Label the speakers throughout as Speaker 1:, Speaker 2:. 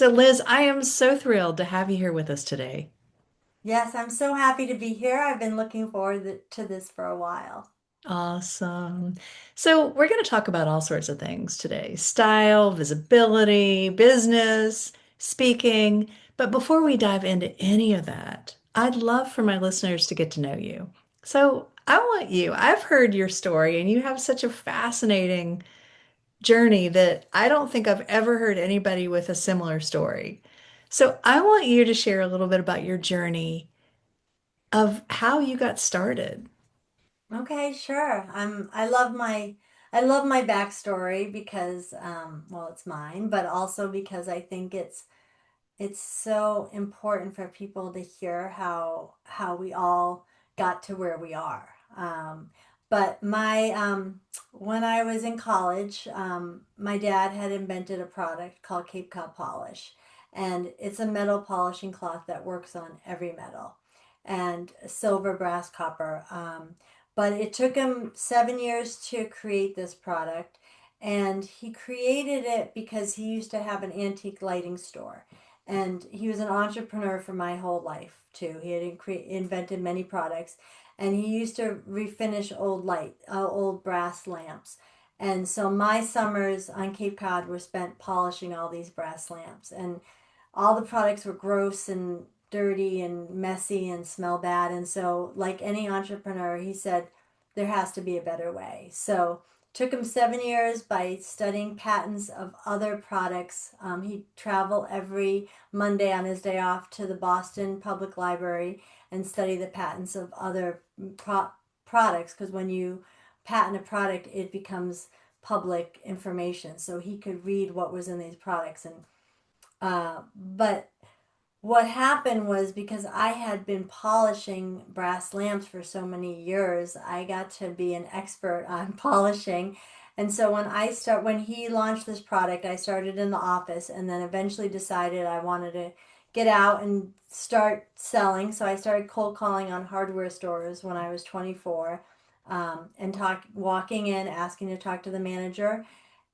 Speaker 1: So, Liz, I am so thrilled to have you here with us today.
Speaker 2: Yes, I'm so happy to be here. I've been looking forward to this for a while.
Speaker 1: Awesome. So, we're going to talk about all sorts of things today: style, visibility, business, speaking. But before we dive into any of that, I'd love for my listeners to get to know you. So, I've heard your story, and you have such a fascinating journey that I don't think I've ever heard anybody with a similar story. So, I want you to share a little bit about your journey of how you got started.
Speaker 2: Okay, sure. I love my backstory because well, it's mine, but also because I think it's so important for people to hear how we all got to where we are. But my when I was in college, my dad had invented a product called Cape Cod polish, and it's a metal polishing cloth that works on every metal, and silver, brass, copper. But it took him 7 years to create this product, and he created it because he used to have an antique lighting store, and he was an entrepreneur for my whole life too. He had invented many products, and he used to refinish old brass lamps. And so my summers on Cape Cod were spent polishing all these brass lamps, and all the products were gross and dirty and messy and smell bad. And so, like any entrepreneur, he said there has to be a better way. So took him 7 years by studying patents of other products. He'd travel every Monday on his day off to the Boston Public Library and study the patents of other products, because when you patent a product, it becomes public information. So he could read what was in these products. But what happened was, because I had been polishing brass lamps for so many years, I got to be an expert on polishing. And so when he launched this product, I started in the office and then eventually decided I wanted to get out and start selling. So I started cold calling on hardware stores when I was 24, and walking in, asking to talk to the manager,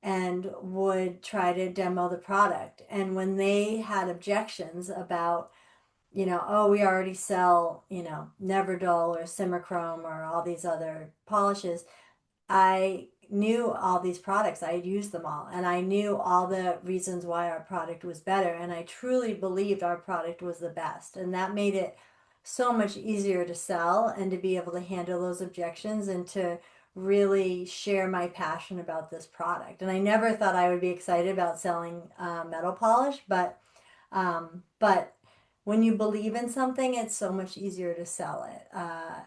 Speaker 2: and would try to demo the product. And when they had objections about, oh, we already sell, Never Dull or Simmerchrome or all these other polishes, I knew all these products. I had used them all, and I knew all the reasons why our product was better. And I truly believed our product was the best. And that made it so much easier to sell and to be able to handle those objections and to really share my passion about this product. And I never thought I would be excited about selling metal polish, but when you believe in something, it's so much easier to sell it.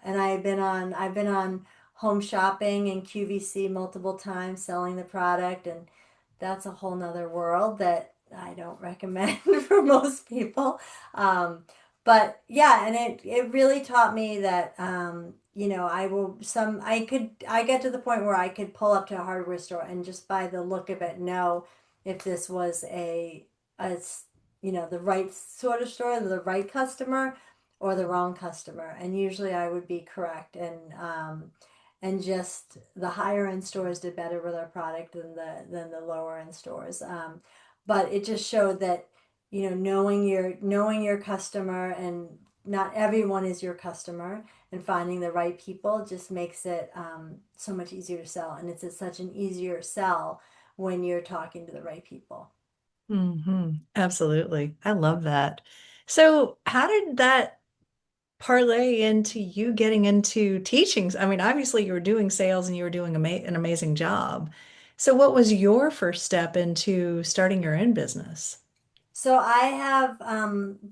Speaker 2: And I've been on home shopping and QVC multiple times selling the product, and that's a whole nother world that I don't recommend for most people. But yeah, and it really taught me that, I get to the point where I could pull up to a hardware store and just by the look of it know if this was a the right sort of store, the right customer, or the wrong customer. And usually I would be correct. And just the higher end stores did better with our product than the lower end stores. But it just showed that, knowing your customer, and not everyone is your customer, and finding the right people just makes it so much easier to sell. And such an easier sell when you're talking to the right people.
Speaker 1: Absolutely. I love that. So, how did that parlay into you getting into teaching? I mean, obviously you were doing sales and you were doing an amazing job. So, what was your first step into starting your own business?
Speaker 2: So I have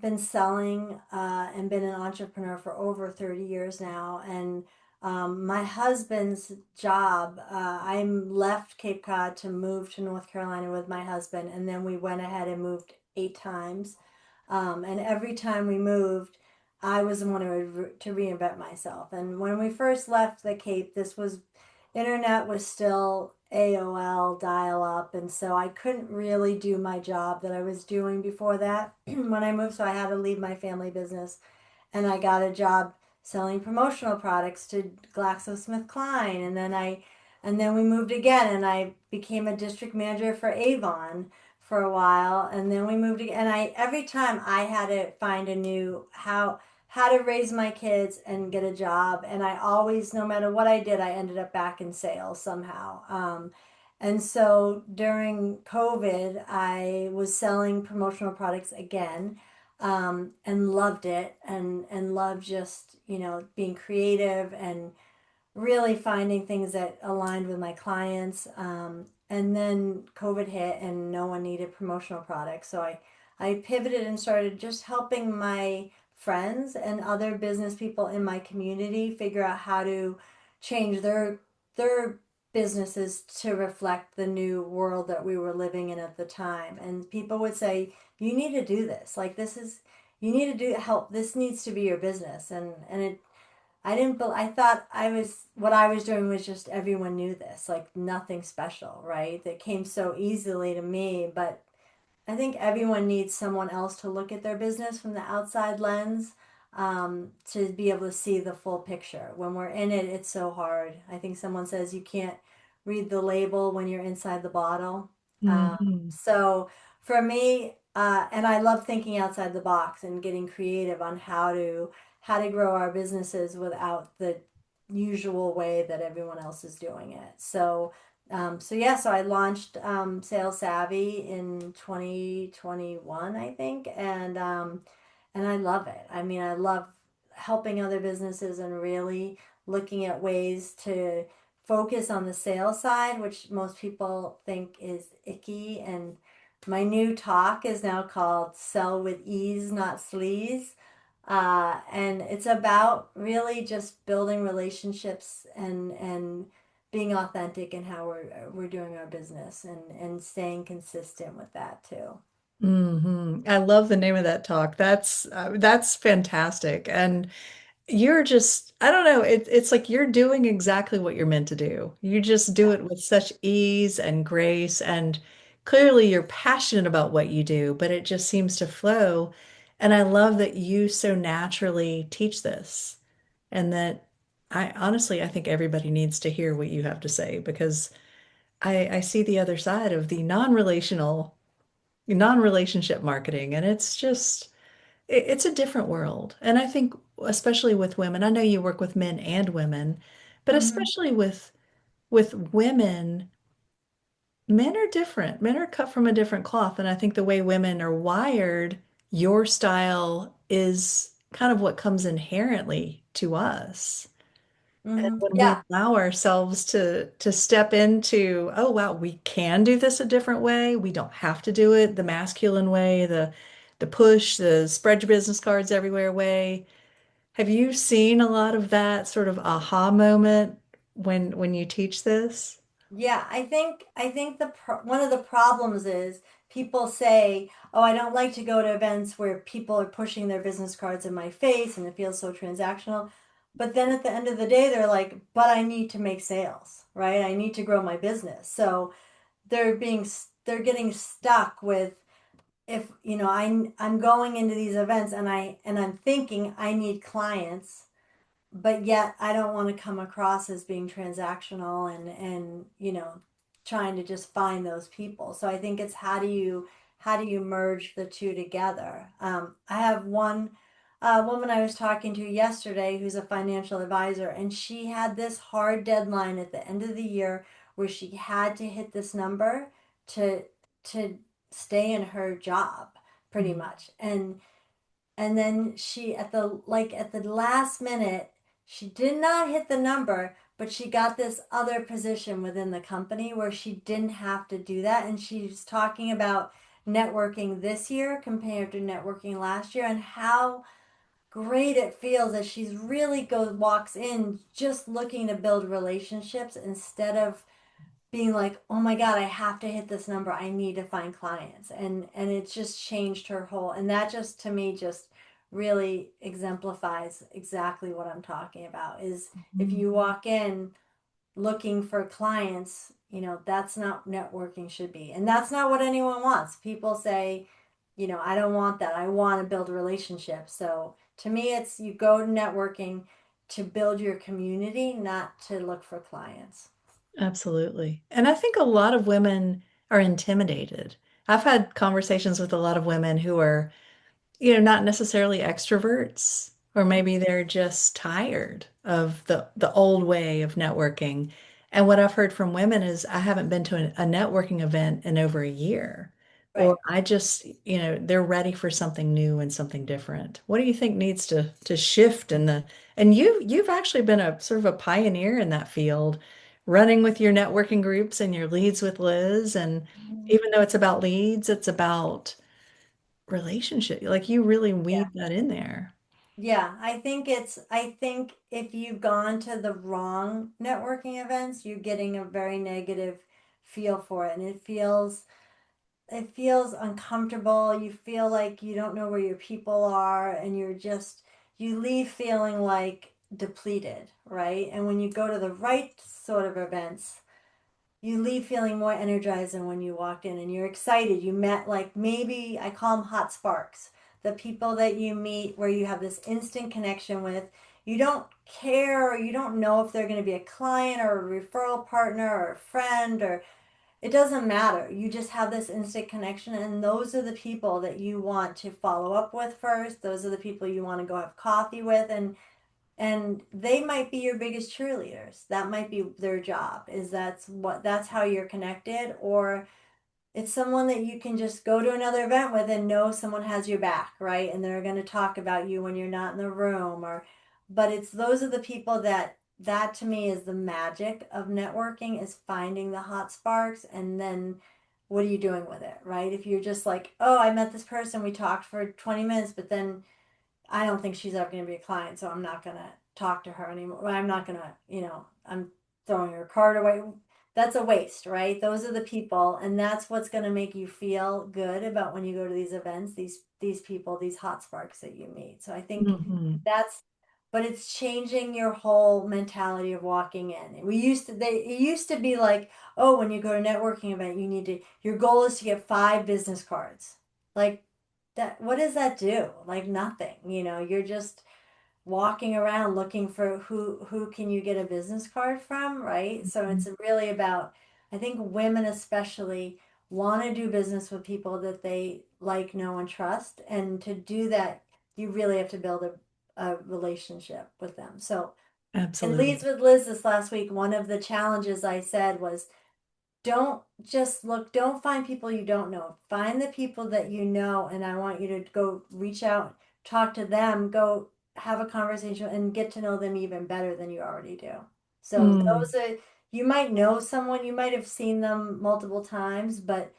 Speaker 2: been selling and been an entrepreneur for over 30 years now. And my husband's job, I left Cape Cod to move to North Carolina with my husband. And then we went ahead and moved 8 times. And every time we moved, I was the one to reinvent myself. And when we first left the Cape, internet was still AOL dial up, and so I couldn't really do my job that I was doing before that when I moved. So I had to leave my family business, and I got a job selling promotional products to GlaxoSmithKline, and then we moved again, and I became a district manager for Avon for a while, and then we moved again. And I every time I had to find a new how to raise my kids and get a job, and I always, no matter what I did, I ended up back in sales somehow. And so during COVID, I was selling promotional products again, and loved it, and loved just being creative and really finding things that aligned with my clients. And then COVID hit and no one needed promotional products. So I pivoted and started just helping my friends and other business people in my community figure out how to change their businesses to reflect the new world that we were living in at the time. And people would say, you need to do this. Like this is you need to do help. This needs to be your business. And it I didn't. I thought I was what I was doing was just everyone knew this, like nothing special, right? That came so easily to me, but I think everyone needs someone else to look at their business from the outside lens, to be able to see the full picture. When we're in it, it's so hard. I think someone says you can't read the label when you're inside the bottle.
Speaker 1: Hmm.
Speaker 2: So for me, and I love thinking outside the box and getting creative on how to grow our businesses without the usual way that everyone else is doing it. So I launched Sales Savvy in 2021, I think, and I love it. I mean, I love helping other businesses and really looking at ways to focus on the sales side, which most people think is icky. And my new talk is now called Sell with Ease, Not Sleaze. And it's about really just building relationships and being authentic in how we're doing our business and staying consistent with that too.
Speaker 1: I love the name of that talk. That's fantastic. And you're just, I don't know, it's like you're doing exactly what you're meant to do. You just do
Speaker 2: Yeah.
Speaker 1: it with such ease and grace, and clearly you're passionate about what you do, but it just seems to flow. And I love that you so naturally teach this, and that I honestly, I think everybody needs to hear what you have to say because I see the other side of the non-relationship marketing, and it's just it's a different world. And I think especially with women, I know you work with men and women, but
Speaker 2: Hmm.
Speaker 1: especially with women, men are different. Men are cut from a different cloth, and I think the way women are wired, your style is kind of what comes inherently to us. And when we
Speaker 2: Yeah.
Speaker 1: allow ourselves to step into, oh wow, we can do this a different way. We don't have to do it the masculine way, the push, the spread your business cards everywhere way. Have you seen a lot of that sort of aha moment when you teach this?
Speaker 2: Yeah, I think one of the problems is people say, "Oh, I don't like to go to events where people are pushing their business cards in my face and it feels so transactional." But then at the end of the day, they're like, "But I need to make sales, right? I need to grow my business." So they're getting stuck with, if I'm going into these events and I'm thinking I need clients, but yet I don't want to come across as being transactional and trying to just find those people. So I think it's how do you merge the two together. I have one woman I was talking to yesterday who's a financial advisor, and she had this hard deadline at the end of the year where she had to hit this number to to stay in her job pretty
Speaker 1: Mm.
Speaker 2: much. And then she at the last minute, she did not hit the number, but she got this other position within the company where she didn't have to do that. And she's talking about networking this year compared to networking last year, and how great it feels that she's really walks in just looking to build relationships instead of being like, oh my God, I have to hit this number. I need to find clients. And it's just changed her whole, and that just to me just really exemplifies exactly what I'm talking about. Is if
Speaker 1: Mhm.
Speaker 2: you walk in looking for clients, that's not networking should be. And that's not what anyone wants. People say, I don't want that. I want to build relationships. So to me, it's you go to networking to build your community, not to look for clients.
Speaker 1: Absolutely. And I think a lot of women are intimidated. I've had conversations with a lot of women who are, not necessarily extroverts, or maybe they're just tired of the old way of networking. And what I've heard from women is, I haven't been to a networking event in over a year, or
Speaker 2: Right.
Speaker 1: I just, they're ready for something new and something different. What do you think needs to shift in the, and you've actually been a sort of a pioneer in that field, running with your networking groups and your leads with Liz. And
Speaker 2: Mhm.
Speaker 1: even though it's about leads, it's about relationship. Like you really
Speaker 2: Yeah.
Speaker 1: weave that in there.
Speaker 2: Yeah, I think if you've gone to the wrong networking events, you're getting a very negative feel for it, and it feels uncomfortable. You feel like you don't know where your people are, and you leave feeling like depleted, right? And when you go to the right sort of events, you leave feeling more energized than when you walked in, and you're excited. You met, like, maybe I call them hot sparks, the people that you meet where you have this instant connection with. You don't care, or you don't know if they're going to be a client or a referral partner or a friend, or it doesn't matter. You just have this instant connection, and those are the people that you want to follow up with first. Those are the people you want to go have coffee with, and they might be your biggest cheerleaders. That might be their job. That's how you're connected, or it's someone that you can just go to another event with and know someone has your back, right? And they're going to talk about you when you're not in the room, or but it's those are the people that to me is the magic of networking, is finding the hot sparks, and then what are you doing with it, right? If you're just like, "Oh, I met this person, we talked for 20 minutes, but then I don't think she's ever going to be a client, so I'm not going to talk to her anymore. I'm not going to, I'm throwing her card away." That's a waste, right? Those are the people, and that's what's going to make you feel good about when you go to these events, these people, these hot sparks that you meet. So I think
Speaker 1: Hmm.
Speaker 2: that's, but it's changing your whole mentality of walking in. It used to be like, oh, when you go to a networking event, your goal is to get 5 business cards. Like, that, what does that do? Like nothing. You're just walking around looking for who can you get a business card from, right? So it's really about, I think women especially want to do business with people that they like, know, and trust. And to do that, you really have to build a relationship with them. So in
Speaker 1: Absolutely.
Speaker 2: Leads with Liz this last week, one of the challenges I said was, don't find people you don't know. Find the people that you know, and I want you to go reach out, talk to them, go have a conversation and get to know them even better than you already do. So
Speaker 1: Mm.
Speaker 2: you might know someone, you might have seen them multiple times, but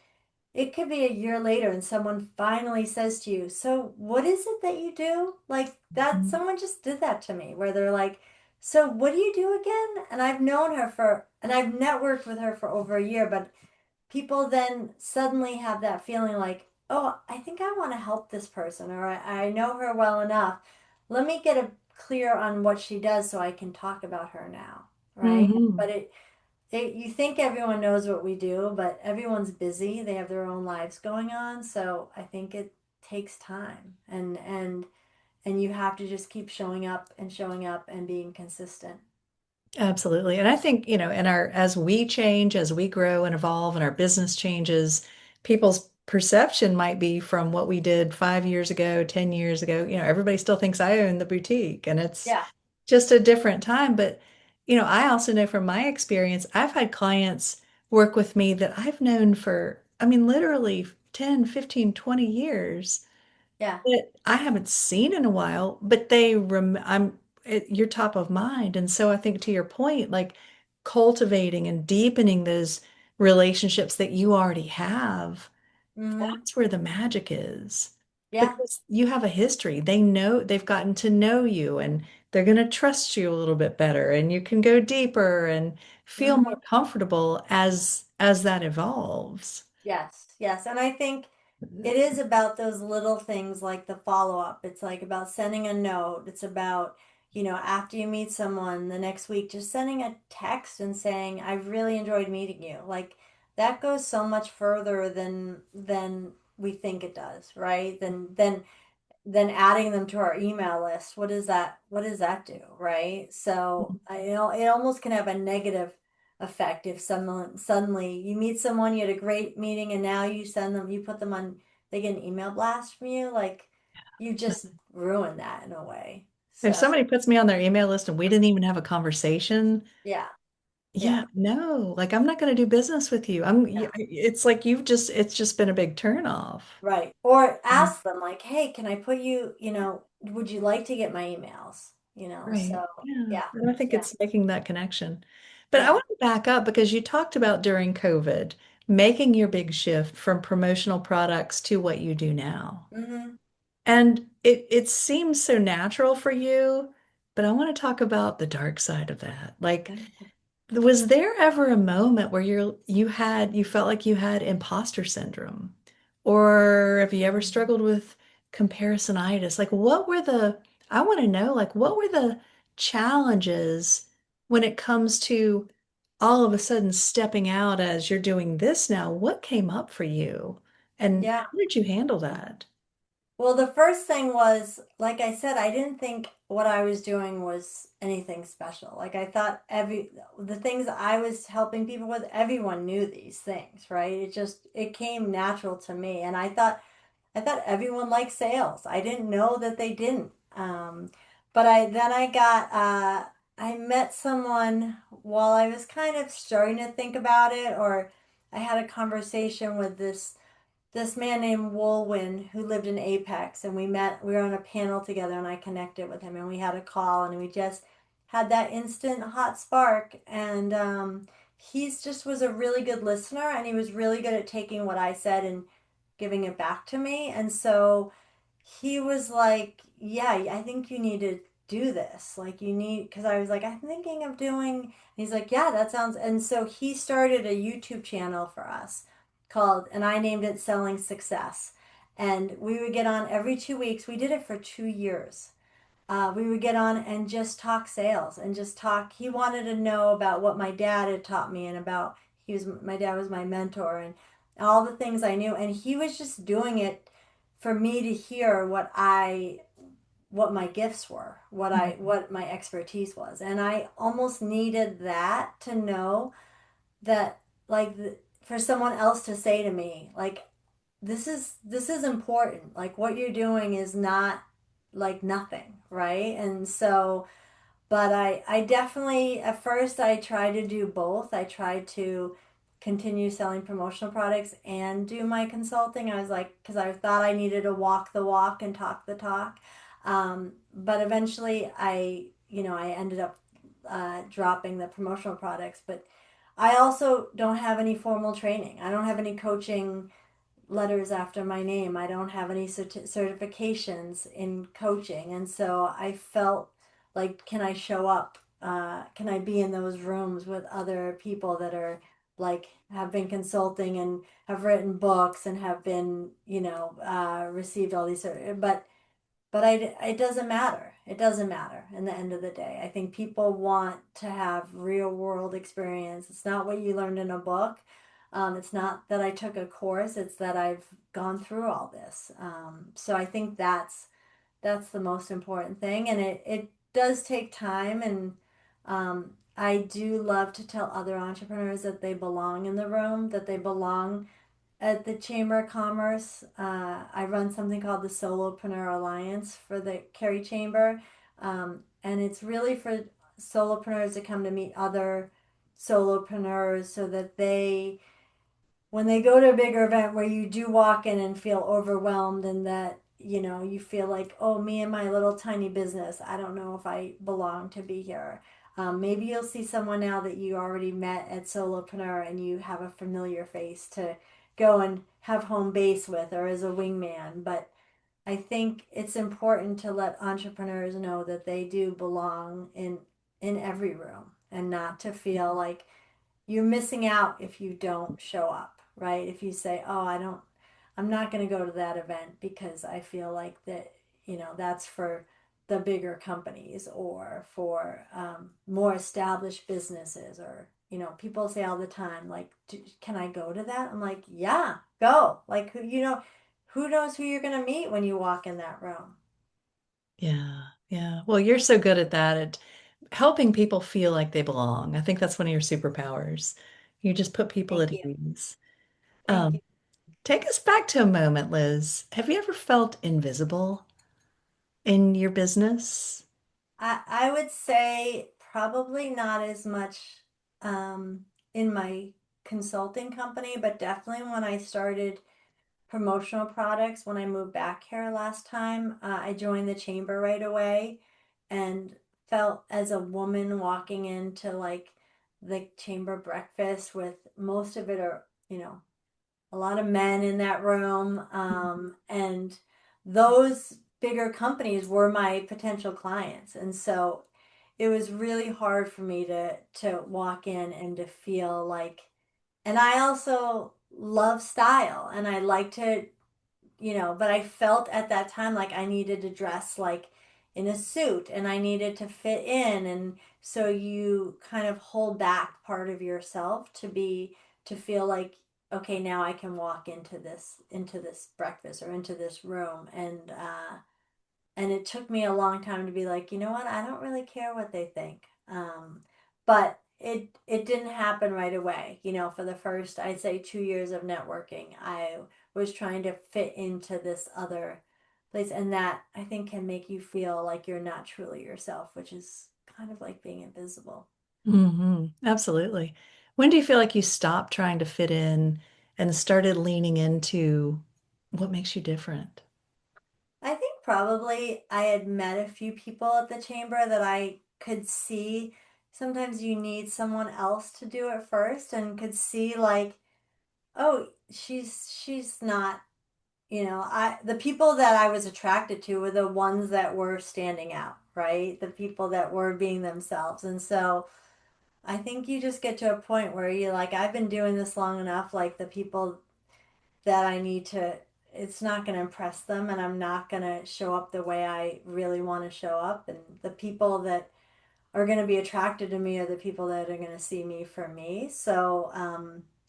Speaker 2: it could be a year later and someone finally says to you, "So, what is it that you do?" Like that, someone just did that to me where they're like, "So, what do you do again?" And I've networked with her for over a year, but people then suddenly have that feeling like, "Oh, I think I want to help this person, or I know her well enough. Let me get a clear on what she does so I can talk about her now." Right?
Speaker 1: Hmm.
Speaker 2: But you think everyone knows what we do, but everyone's busy. They have their own lives going on. So I think it takes time, and you have to just keep showing up and being consistent.
Speaker 1: Absolutely. And I think, in our, as we change, as we grow and evolve and our business changes, people's perception might be from what we did 5 years ago, 10 years ago. Everybody still thinks I own the boutique, and it's
Speaker 2: Yeah.
Speaker 1: just a different time. But, I also know from my experience, I've had clients work with me that I've known for, I mean, literally 10, 15, 20 years
Speaker 2: Yeah.
Speaker 1: that I haven't seen in a while, but you're top of mind. And so I think, to your point, like cultivating and deepening those relationships that you already have,
Speaker 2: Mm-hmm.
Speaker 1: that's where the magic is.
Speaker 2: Yeah.
Speaker 1: Because you have a history. They know, they've gotten to know you, and they're going to trust you a little bit better, and you can go deeper and feel
Speaker 2: Mm-hmm.
Speaker 1: more comfortable as that evolves.
Speaker 2: Yes. Yes. And I think it is about those little things like the follow up. It's like about sending a note. It's about, after you meet someone the next week, just sending a text and saying, "I've really enjoyed meeting you." Like that goes so much further than we think it does, right? Than adding them to our email list. What does that do, right? So I know it almost can have a negative. effect if someone suddenly you meet someone, you had a great meeting, and now you put them on, they get an email blast from you, like you just ruined that in a way.
Speaker 1: If
Speaker 2: So
Speaker 1: somebody puts me on their email list and we didn't even have a conversation,
Speaker 2: yeah, yeah,
Speaker 1: yeah, no, like I'm not going to do business with you. It's like it's just been a big turn off.
Speaker 2: right. Or
Speaker 1: Mm.
Speaker 2: ask them like, hey, can I put you, would you like to get my emails?
Speaker 1: Right.
Speaker 2: So
Speaker 1: Yeah.
Speaker 2: yeah,
Speaker 1: And I think
Speaker 2: yeah,
Speaker 1: it's making that connection. But I
Speaker 2: yeah.
Speaker 1: want to back up because you talked about during COVID making your big shift from promotional products to what you do now.
Speaker 2: Hmm.
Speaker 1: And it seems so natural for you, but I want to talk about the dark side of that. Like, was there ever a moment where you felt like you had imposter syndrome? Or have you ever struggled with comparisonitis? Like I want to know, like what were the challenges when it comes to all of a sudden stepping out as you're doing this now? What came up for you? And
Speaker 2: Yeah.
Speaker 1: how did you handle that?
Speaker 2: Well, the first thing was, like I said, I didn't think what I was doing was anything special. Like I thought the things I was helping people with, everyone knew these things, right? It came natural to me, and I thought everyone liked sales. I didn't know that they didn't. But I met someone while I was kind of starting to think about it, or I had a conversation with this man named Wolwin who lived in Apex, and we were on a panel together, and I connected with him, and we had a call, and we just had that instant hot spark. And he's just was a really good listener, and he was really good at taking what I said and giving it back to me. And so he was like, yeah, I think you need to do this. Like you need, because I was like, I'm thinking of doing, and he's like, yeah, that sounds, and so he started a YouTube channel for us called, and I named it Selling Success. And we would get on every 2 weeks. We did it for 2 years. We would get on and just talk sales and just talk. He wanted to know about what my dad had taught me, and about, my dad was my mentor, and all the things I knew. And he was just doing it for me to hear what my gifts were, what my expertise was. And I almost needed that to know that, like, for someone else to say to me, like, this is important. Like what you're doing is not like nothing, right? And so, but I definitely, at first I tried to do both. I tried to continue selling promotional products and do my consulting. I was like, because I thought I needed to walk the walk and talk the talk. But eventually I ended up dropping the promotional products. But I also don't have any formal training. I don't have any coaching letters after my name. I don't have any certifications in coaching. And so I felt like, can I show up? Can I be in those rooms with other people that are like, have been consulting and have written books and have been, received all these, but it doesn't matter. It doesn't matter in the end of the day. I think people want to have real world experience. It's not what you learned in a book. It's not that I took a course. It's that I've gone through all this. So I think that's the most important thing. And it does take time. And I do love to tell other entrepreneurs that they belong in the room, that they belong at the Chamber of Commerce. I run something called the Solopreneur Alliance for the Cary Chamber. And it's really for solopreneurs to come to meet other solopreneurs, so that when they go to a bigger event where you do walk in and feel overwhelmed, and that, you feel like, oh, me and my little tiny business, I don't know if I belong to be here. Maybe you'll see someone now that you already met at Solopreneur, and you have a familiar face to go and have home base with, or as a wingman. But I think it's important to let entrepreneurs know that they do belong in every room, and not to feel like you're missing out if you don't show up, right? If you say, oh, I'm not going to go to that event because I feel like that, that's for the bigger companies, or for more established businesses. Or, people say all the time, like, can I go to that? I'm like, yeah, go. Like, who knows who you're going to meet when you walk in that room?
Speaker 1: Yeah, yeah. Well, you're so good at that. helping people feel like they belong. I think that's one of your superpowers. You just put people
Speaker 2: Thank
Speaker 1: at
Speaker 2: you.
Speaker 1: ease.
Speaker 2: Thank you.
Speaker 1: Um, Take us back to a moment, Liz. Have you ever felt invisible in your business?
Speaker 2: I would say probably not as much in my consulting company, but definitely when I started promotional products when I moved back here last time. I joined the chamber right away and felt as a woman walking into like the chamber breakfast with most of it are, a lot of men in that room. And those bigger companies were my potential clients. And so it was really hard for me to walk in and to feel like, and I also love style and I like to, but I felt at that time like I needed to dress like in a suit and I needed to fit in. And so you kind of hold back part of yourself to feel like, okay, now I can walk into this breakfast or into this room. And it took me a long time to be like, you know what, I don't really care what they think. But it didn't happen right away. For the first, I'd say 2 years of networking, I was trying to fit into this other place, and that I think can make you feel like you're not truly yourself, which is kind of like being invisible.
Speaker 1: Absolutely. When do you feel like you stopped trying to fit in and started leaning into what makes you different?
Speaker 2: I think probably I had met a few people at the chamber that I could see. Sometimes you need someone else to do it first and could see like, oh, she's not, I the people that I was attracted to were the ones that were standing out, right? The people that were being themselves. And so I think you just get to a point where you're like, I've been doing this long enough, like the people that I need to, it's not going to impress them and I'm not going to show up the way I really want to show up. And the people that are going to be attracted to me are the people that are going to see me for me. So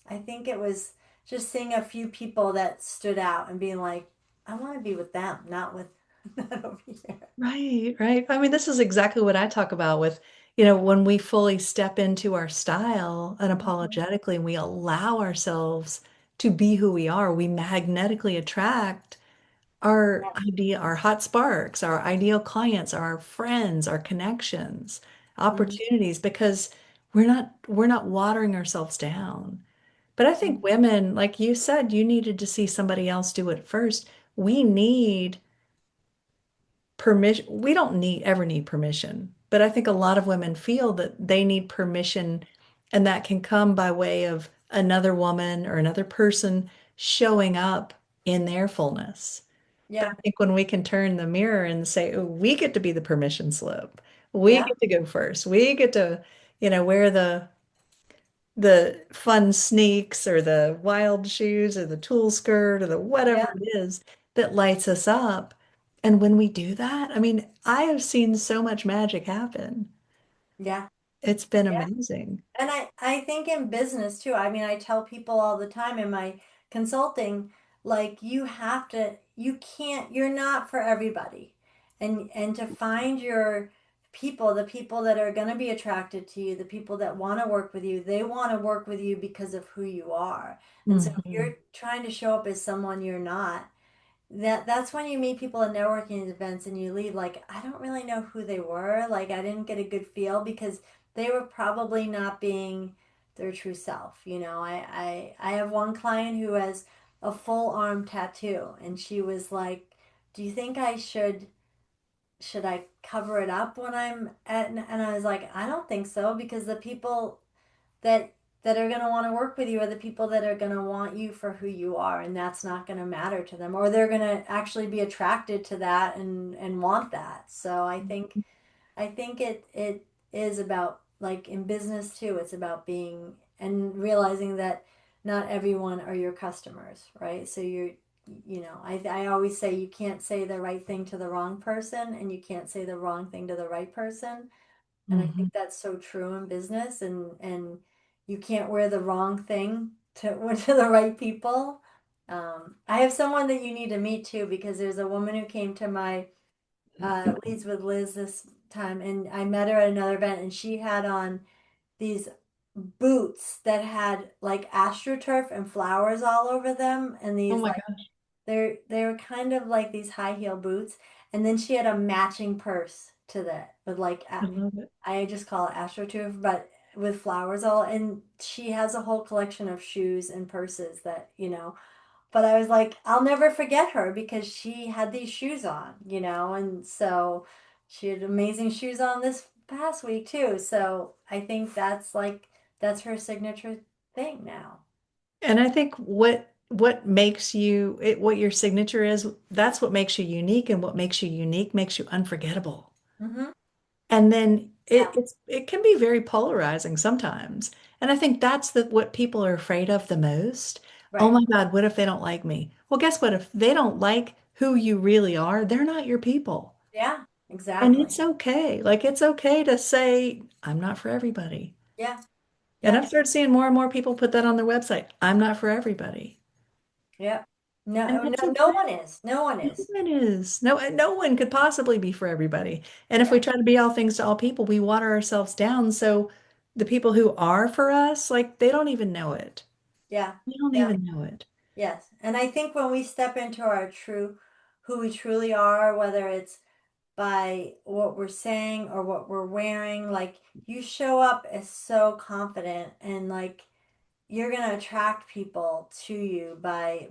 Speaker 2: I think it was just seeing a few people that stood out and being like, I want to be with them, not with that over here.
Speaker 1: Right, right. I mean, this is exactly what I talk about with, when we fully step into our style
Speaker 2: Mhm.
Speaker 1: unapologetically and we allow ourselves to be who we are, we magnetically attract our
Speaker 2: Yes.
Speaker 1: idea, our hot sparks, our ideal clients, our friends, our connections,
Speaker 2: Mm-hmm.
Speaker 1: opportunities, because we're not watering ourselves down. But I think women, like you said, you needed to see somebody else do it first. We need permission. We don't ever need permission, but I think a lot of women feel that they need permission, and that can come by way of another woman or another person showing up in their fullness. But
Speaker 2: Yeah.
Speaker 1: I think when we can turn the mirror and say, "Oh, we get to be the permission slip. We
Speaker 2: Yeah.
Speaker 1: get to go first. We get to, wear the fun sneaks or the wild shoes or the tulle skirt or the whatever
Speaker 2: Yeah.
Speaker 1: it is that lights us up." And when we do that, I mean, I have seen so much magic happen.
Speaker 2: Yeah.
Speaker 1: It's been
Speaker 2: Yeah.
Speaker 1: amazing.
Speaker 2: And I think in business too, I mean, I tell people all the time in my consulting, like you can't, you're not for everybody. And to find your people, the people that are going to be attracted to you, the people that want to work with you, they want to work with you because of who you are. And so if
Speaker 1: Hmm.
Speaker 2: you're trying to show up as someone you're not, that's when you meet people at networking events and you leave like, I don't really know who they were, like I didn't get a good feel because they were probably not being their true self. I have one client who has a full arm tattoo and she was like, do you think I should I cover it up when I'm at, and I was like, I don't think so, because the people that are going to want to work with you are the people that are going to want you for who you are, and that's not going to matter to them, or they're going to actually be attracted to that and want that. So I think it is about, like in business too, it's about being and realizing that not everyone are your customers, right? So I always say you can't say the right thing to the wrong person and you can't say the wrong thing to the right person. And I
Speaker 1: Hmm.
Speaker 2: think that's so true in business, and you can't wear the wrong thing to to the right people. I have someone that you need to meet too, because there's a woman who came to my Leads with Liz this time, and I met her at another event, and she had on these boots that had like astroturf and flowers all over them, and
Speaker 1: Oh
Speaker 2: these
Speaker 1: my
Speaker 2: like
Speaker 1: gosh,
Speaker 2: they were kind of like these high heel boots, and then she had a matching purse to that with like
Speaker 1: I love it.
Speaker 2: I just call it astroturf, but with flowers all, and she has a whole collection of shoes and purses that, but I was like, I'll never forget her because she had these shoes on, and so she had amazing shoes on this past week too. So I think that's her signature thing now.
Speaker 1: And I think what makes you what your signature is, that's what makes you unique, and what makes you unique makes you unforgettable.
Speaker 2: Mm-hmm.
Speaker 1: And then
Speaker 2: Yeah,
Speaker 1: it can be very polarizing sometimes. And I think that's what people are afraid of the most. Oh
Speaker 2: right.
Speaker 1: my God, what if they don't like me? Well, guess what? If they don't like who you really are, they're not your people.
Speaker 2: Yeah,
Speaker 1: And
Speaker 2: exactly.
Speaker 1: it's okay. Like it's okay to say, I'm not for everybody.
Speaker 2: Yeah,
Speaker 1: And
Speaker 2: yeah,
Speaker 1: I've started seeing more and more people put that on their website. I'm not for everybody.
Speaker 2: yeah.
Speaker 1: And
Speaker 2: No,
Speaker 1: that's
Speaker 2: no, no
Speaker 1: okay.
Speaker 2: one is. No one
Speaker 1: No
Speaker 2: is.
Speaker 1: one is. No one could possibly be for everybody. And if
Speaker 2: Yeah,
Speaker 1: we try to be all things to all people, we water ourselves down. So the people who are for us, like they don't even know it.
Speaker 2: yeah,
Speaker 1: They don't
Speaker 2: yeah.
Speaker 1: even know it.
Speaker 2: Yes. And I think when we step into who we truly are, whether it's by what we're saying or what we're wearing, like you show up as so confident and like you're going to attract people to you by,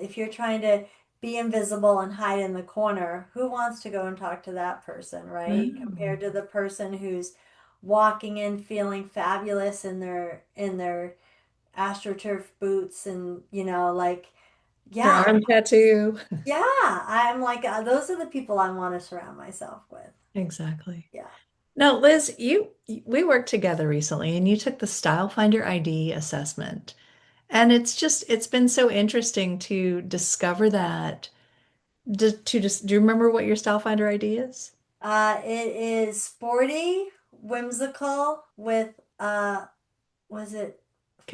Speaker 2: if you're trying to be invisible and hide in the corner, who wants to go and talk to that person, right?
Speaker 1: No.
Speaker 2: Compared to the person who's walking in feeling fabulous in their astroturf boots and like
Speaker 1: Their
Speaker 2: yeah,
Speaker 1: arm tattoo.
Speaker 2: yeah, I'm like those are the people I want to surround myself with.
Speaker 1: Exactly.
Speaker 2: Yeah.
Speaker 1: Now, Liz, we worked together recently and you took the Style Finder ID assessment. And it's been so interesting to discover that. Do you remember what your Style Finder ID is?
Speaker 2: It is sporty, whimsical with was it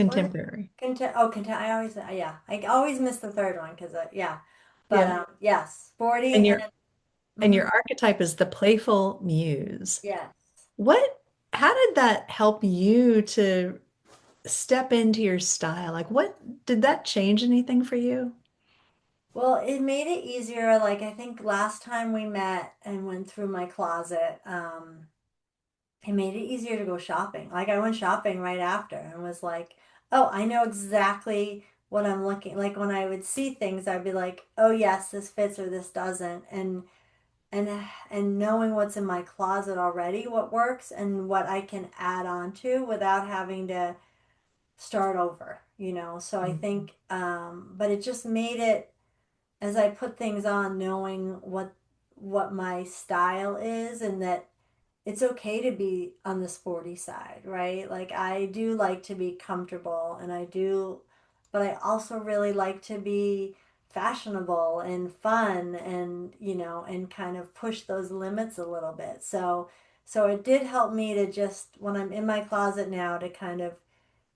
Speaker 2: what
Speaker 1: Contemporary.
Speaker 2: content? Oh, content. I always yeah, I always miss the third one because yeah, but
Speaker 1: Yeah.
Speaker 2: yes, sporty
Speaker 1: And
Speaker 2: and
Speaker 1: your
Speaker 2: mhm,
Speaker 1: archetype is the playful muse.
Speaker 2: yes.
Speaker 1: How did that help you to step into your style? Like did that change anything for you?
Speaker 2: Well, it made it easier. Like I think last time we met and went through my closet, it made it easier to go shopping. Like I went shopping right after and was like, oh, I know exactly what I'm looking like when I would see things, I'd be like, oh yes, this fits or this doesn't. And and knowing what's in my closet already, what works and what I can add on to without having to start over. So I
Speaker 1: Mhm.
Speaker 2: think but it just made it as I put things on, knowing what my style is and that it's okay to be on the sporty side, right? Like I do like to be comfortable and but I also really like to be fashionable and fun and kind of push those limits a little bit. So it did help me to just when I'm in my closet now to kind of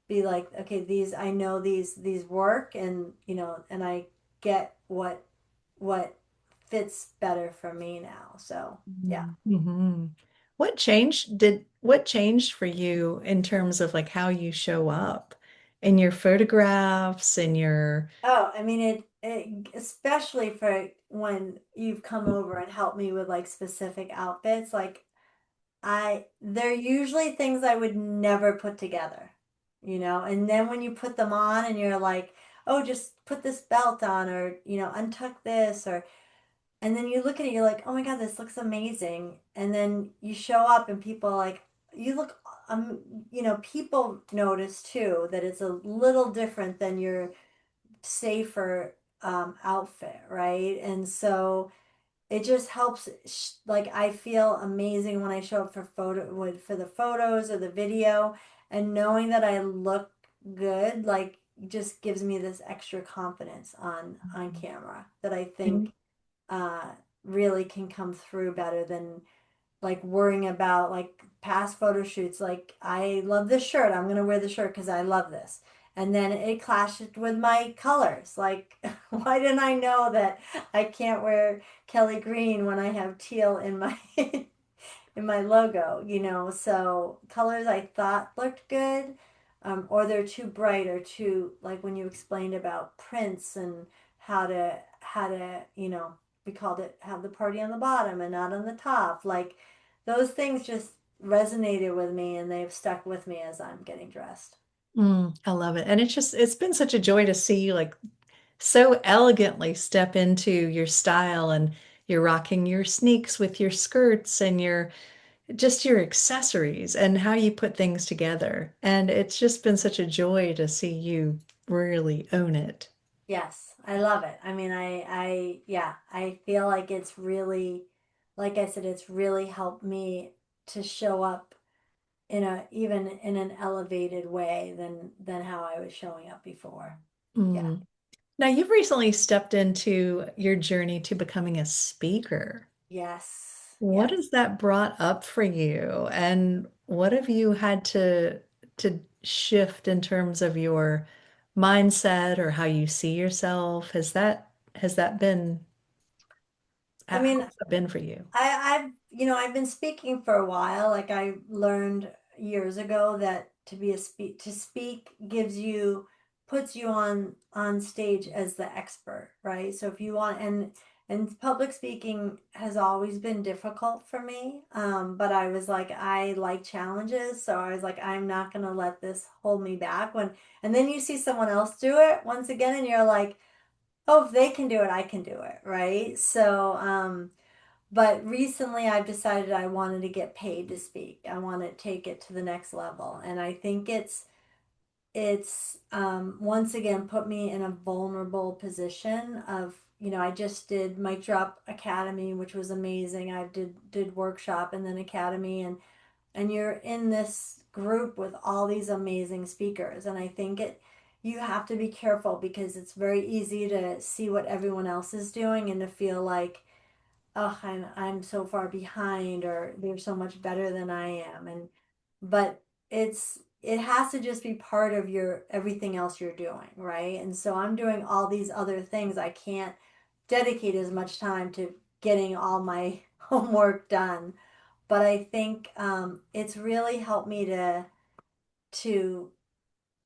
Speaker 2: be like, okay, these I know these work and I get what fits better for me now. So yeah.
Speaker 1: Mm-hmm. What changed for you in terms of like how you show up in your photographs and your
Speaker 2: Oh, I mean it especially for when you've come over and helped me with like specific outfits, like they're usually things I would never put together. And then when you put them on and you're like, "Oh, just put this belt on or, untuck this or and then you look at it, you're like, "Oh my God, this looks amazing." And then you show up and people are like, "You look people notice too that it's a little different than your safer outfit, right? And so it just helps. Like I feel amazing when I show up for the photos or the video, and knowing that I look good, like just gives me this extra confidence on camera that I think
Speaker 1: and
Speaker 2: uh, really can come through better than like worrying about like past photo shoots. Like I love this shirt. I'm gonna wear the shirt because I love this. And then it clashed with my colors. Like, why didn't I know that I can't wear Kelly green when I have teal in my in my logo, so colors I thought looked good, or they're too bright or too, like when you explained about prints and how to, we called it have the party on the bottom and not on the top. Like those things just resonated with me and they've stuck with me as I'm getting dressed.
Speaker 1: I love it. And it's been such a joy to see you like so elegantly step into your style and you're rocking your sneaks with your skirts and your just your accessories and how you put things together. And it's just been such a joy to see you really own it.
Speaker 2: Yes, I love it. I mean, yeah, I feel like it's really, like I said, it's really helped me to show up in a even in an elevated way than how I was showing up before. Yeah.
Speaker 1: Mm. Now, you've recently stepped into your journey to becoming a speaker.
Speaker 2: Yes.
Speaker 1: What
Speaker 2: Yes.
Speaker 1: has that brought up for you? And what have you had to shift in terms of your mindset or how you see yourself? Has that been
Speaker 2: I
Speaker 1: how
Speaker 2: mean,
Speaker 1: has that been for you?
Speaker 2: I've been speaking for a while. Like I learned years ago that to speak puts you on stage as the expert, right? So if you want, and public speaking has always been difficult for me. But I was like, I like challenges, so I was like, I'm not gonna let this hold me back. And then you see someone else do it once again, and you're like, oh, if they can do it, I can do it, right? But recently I've decided I wanted to get paid to speak. I want to take it to the next level. And I think it's once again put me in a vulnerable position of, I just did Mic Drop Academy, which was amazing. I did workshop and then academy, and you're in this group with all these amazing speakers. And I think you have to be careful because it's very easy to see what everyone else is doing and to feel like, oh, I'm so far behind, or they're so much better than I am. But it has to just be part of your everything else you're doing, right? And so I'm doing all these other things. I can't dedicate as much time to getting all my homework done. But I think it's really helped me to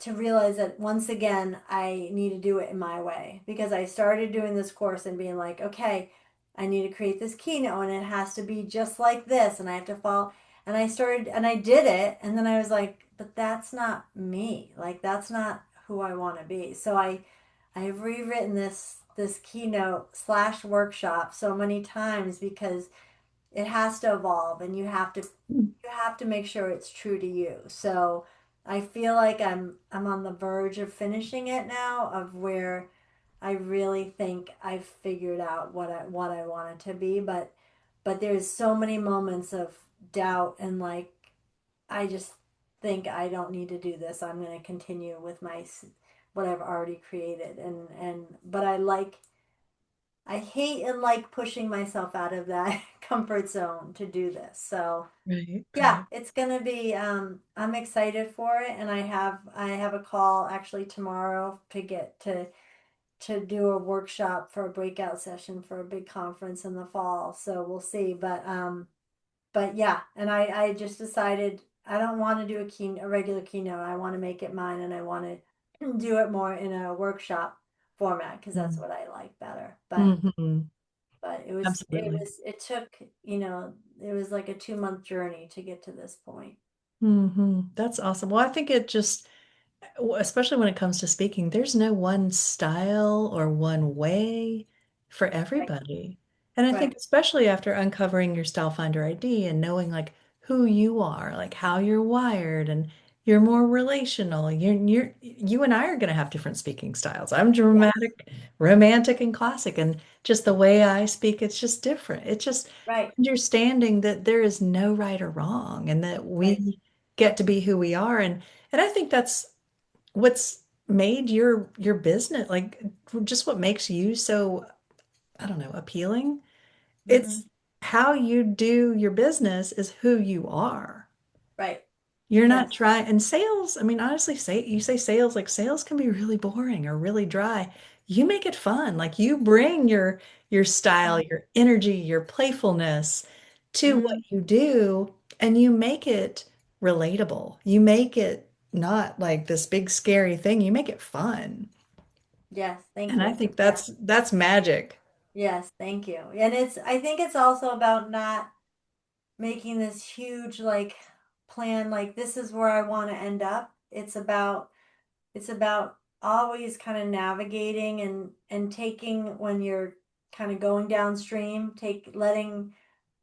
Speaker 2: to realize that once again, I need to do it in my way, because I started doing this course and being like, okay, I need to create this keynote and it has to be just like this and I have to follow. And I started and I did it. And then I was like, but that's not me. Like, that's not who I want to be. So I've rewritten this keynote slash workshop so many times because it has to evolve and you have to make sure it's true to you. So I feel like I'm on the verge of finishing it now, of where I really think I've figured out what I want it to be. But there's so many moments of doubt and like, I just think I don't need to do this. I'm going to continue with what I've already created. And but I hate and like pushing myself out of that comfort zone to do this. So
Speaker 1: Right,
Speaker 2: yeah,
Speaker 1: right.
Speaker 2: it's gonna be I'm excited for it, and I have a call actually tomorrow to do a workshop for a breakout session for a big conference in the fall. So we'll see. But yeah, and I just decided I don't want to do a regular keynote. I want to make it mine, and I want to do it more in a workshop format because that's what I like better.
Speaker 1: Mm-hmm.
Speaker 2: But
Speaker 1: Absolutely.
Speaker 2: it took, it was like a 2 month journey to get to this point.
Speaker 1: That's awesome. Well, I think it just especially when it comes to speaking, there's no one style or one way for
Speaker 2: Right,
Speaker 1: everybody. And I think
Speaker 2: right,
Speaker 1: especially after uncovering your Style Finder ID and knowing like who you are, like how you're wired and you're more relational. You and I are going to have different speaking styles. I'm
Speaker 2: yes,
Speaker 1: dramatic, romantic, and classic. And just the way I speak, it's just different. It's just
Speaker 2: right,
Speaker 1: understanding that there is no right or wrong and that
Speaker 2: right.
Speaker 1: we get to be who we are. And I think that's what's made your business like just what makes you so, I don't know, appealing.
Speaker 2: Hmm.
Speaker 1: It's how you do your business is who you are.
Speaker 2: Right.
Speaker 1: You're not
Speaker 2: Yes.
Speaker 1: trying, and sales, I mean, honestly, say sales, like sales can be really boring or really dry. You make it fun. Like you bring your style,
Speaker 2: Mhm.
Speaker 1: your energy, your playfulness. to what
Speaker 2: Hmm.
Speaker 1: you do, and you make it relatable. You make it not like this big scary thing. You make it fun.
Speaker 2: Yes, thank
Speaker 1: And I
Speaker 2: you.
Speaker 1: think
Speaker 2: Yeah.
Speaker 1: that's magic.
Speaker 2: Yes, thank you. And I think it's also about not making this huge like plan, like this is where I want to end up. It's about always kind of navigating and taking when you're kind of going downstream, letting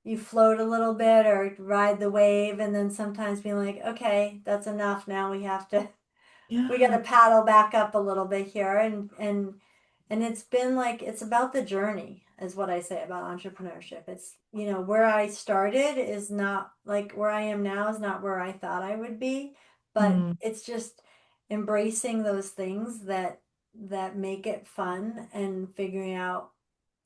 Speaker 2: you float a little bit or ride the wave, and then sometimes being like, okay, that's enough. Now we got
Speaker 1: Yeah.
Speaker 2: to paddle back up a little bit here, and it's been like it's about the journey is what I say about entrepreneurship. It's, where I started is not like where I am now is not where I thought I would be, but
Speaker 1: Mm,
Speaker 2: it's just embracing those things that make it fun and figuring out,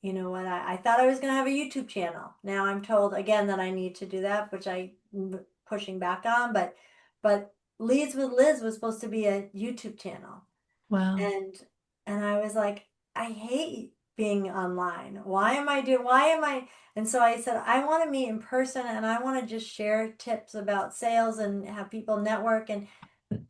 Speaker 2: what I thought I was going to have a YouTube channel. Now I'm told again that I need to do that, which I'm pushing back on, but Leads with Liz was supposed to be a YouTube channel.
Speaker 1: wow.
Speaker 2: And I was like, I hate being online. Why am I? And so I said, I want to meet in person and I want to just share tips about sales and have people network, and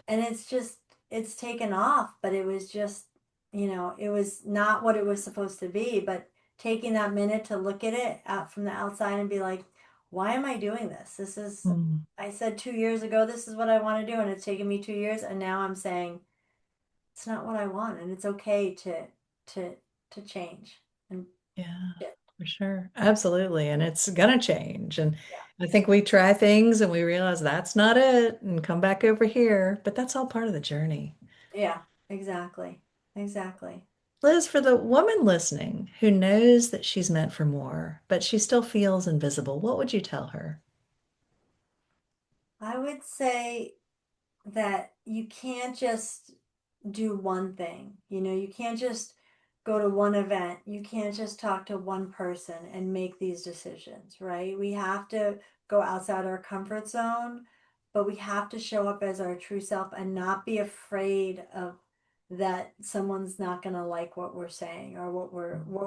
Speaker 2: it's taken off, but it was just, it was not what it was supposed to be. But taking that minute to look at it out from the outside and be like, why am I doing this?
Speaker 1: Mm,
Speaker 2: I said 2 years ago, this is what I want to do, and it's taken me 2 years, and now I'm saying it's not what I want, and it's okay to to change. And
Speaker 1: yeah,
Speaker 2: yeah,
Speaker 1: for sure. Absolutely. And it's gonna change. And
Speaker 2: yeah,
Speaker 1: I think we try things and we realize that's not it and come back over here. But that's all part of the journey.
Speaker 2: yeah, exactly, exactly.
Speaker 1: Liz, for the woman listening who knows that she's meant for more, but she still feels invisible, what would you tell her?
Speaker 2: I would say that you can't just do one thing. You can't just go to one event. You can't just talk to one person and make these decisions, right? We have to go outside our comfort zone, but we have to show up as our true self and not be afraid of that someone's not going to like what we're saying or what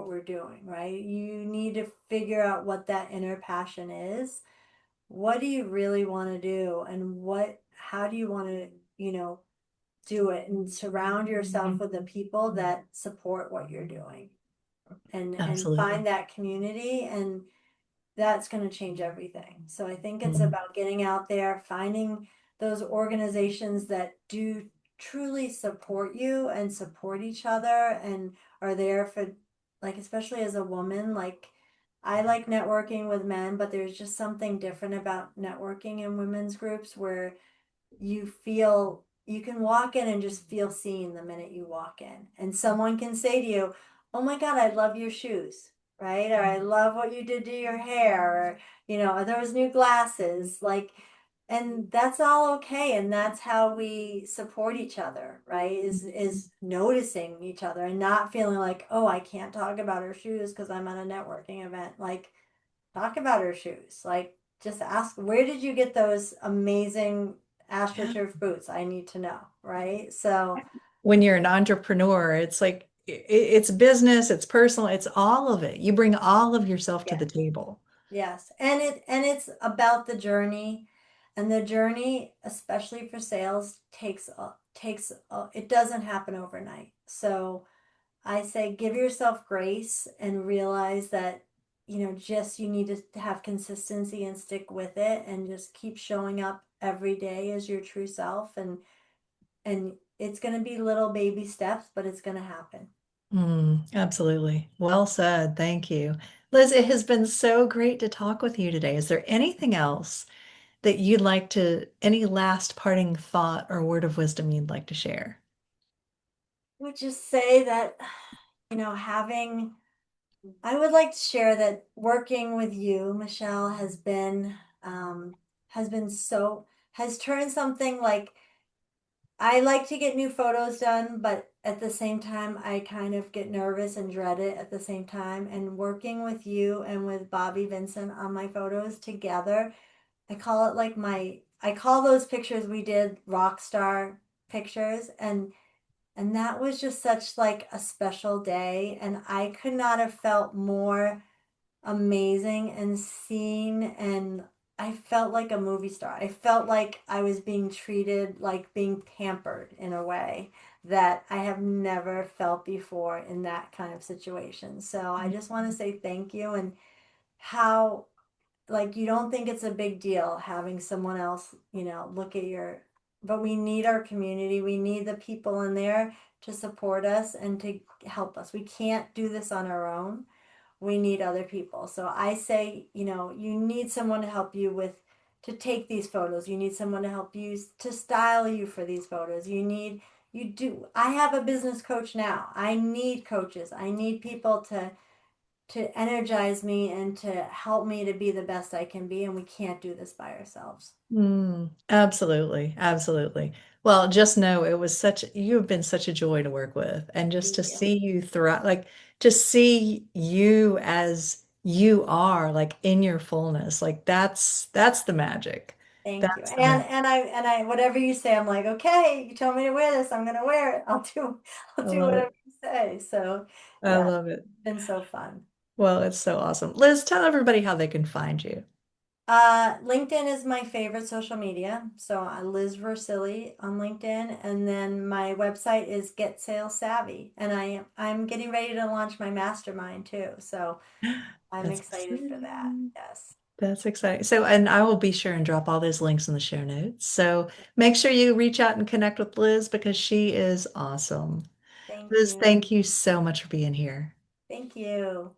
Speaker 2: we're doing, right? You need to figure out what that inner passion is. What do you really want to do, and how do you want to, do it, and surround yourself with the people that support what you're doing, and
Speaker 1: Absolutely.
Speaker 2: find that community, and that's going to change everything. So I think it's
Speaker 1: Mm,
Speaker 2: about getting out there, finding those organizations that do truly support you and support each other and are there for, like, especially as a woman, like I like networking with men, but there's just something different about networking in women's groups where you can walk in and just feel seen the minute you walk in. And someone can say to you, "Oh my God, I love your shoes," right? Or "I love what you did to your hair," or, "Are those new glasses?" Like, and that's all okay. And that's how we support each other, right? Is noticing each other and not feeling like, oh, I can't talk about her shoes because I'm at a networking event. Like, talk about her shoes. Like, just ask, where did you get those amazing
Speaker 1: yeah.
Speaker 2: AstroTurf boots? I need to know, right? So,
Speaker 1: When you're an entrepreneur, it's like it's business, it's personal, it's all of it. You bring all of yourself to
Speaker 2: yeah,
Speaker 1: the table.
Speaker 2: yes. And it's about the journey. And the journey, especially for sales, it doesn't happen overnight. So, I say give yourself grace and realize that, just you need to have consistency and stick with it and just keep showing up every day as your true self, and it's going to be little baby steps, but it's going to happen.
Speaker 1: Absolutely. Well said. Thank you. Liz, it has been so great to talk with you today. Is there anything else that you'd like to, any last parting thought or word of wisdom you'd like to share?
Speaker 2: I would just say that, having I would like to share that working with you, Michelle, um has been so has turned something like I like to get new photos done, but at the same time, I kind of get nervous and dread it at the same time. And working with you and with Bobby Vincent on my photos together, I call those pictures we did rock star pictures. And that was just such like a special day. And I could not have felt more amazing and seen, and I felt like a movie star. I felt like I was being treated, like being pampered in a way that I have never felt before in that kind of situation. So I just want to say thank you, and how, like, you don't think it's a big deal having someone else, look at your, but we need our community. We need the people in there to support us and to help us. We can't do this on our own. We need other people. So I say, you need someone to help you with, to take these photos. You need someone to help you to style you for these photos. I have a business coach now. I need coaches. I need people to energize me and to help me to be the best I can be. And we can't do this by ourselves.
Speaker 1: Absolutely, absolutely. Well, just know it was you've been such a joy to work with. And just
Speaker 2: Thank
Speaker 1: to
Speaker 2: you.
Speaker 1: see you thrive, like to see you as you are, like in your fullness, like that's the magic.
Speaker 2: Thank you.
Speaker 1: That's the magic.
Speaker 2: And I whatever you say, I'm like, okay, you told me to wear this, I'm gonna wear it. I'll
Speaker 1: I
Speaker 2: do
Speaker 1: love
Speaker 2: whatever
Speaker 1: it.
Speaker 2: you say. So
Speaker 1: I
Speaker 2: yeah,
Speaker 1: love it.
Speaker 2: it's been so fun.
Speaker 1: Well, it's so awesome. Liz, tell everybody how they can find you.
Speaker 2: LinkedIn is my favorite social media. So Liz Rossilli on LinkedIn, and then my website is Get Sales Savvy, and I'm getting ready to launch my mastermind too. So I'm
Speaker 1: That's
Speaker 2: excited for that.
Speaker 1: exciting.
Speaker 2: Yes.
Speaker 1: That's exciting. So, and I will be sure and drop all those links in the show notes. So make sure you reach out and connect with Liz because she is awesome.
Speaker 2: Thank
Speaker 1: Liz,
Speaker 2: you.
Speaker 1: thank you so much for being here.
Speaker 2: Thank you.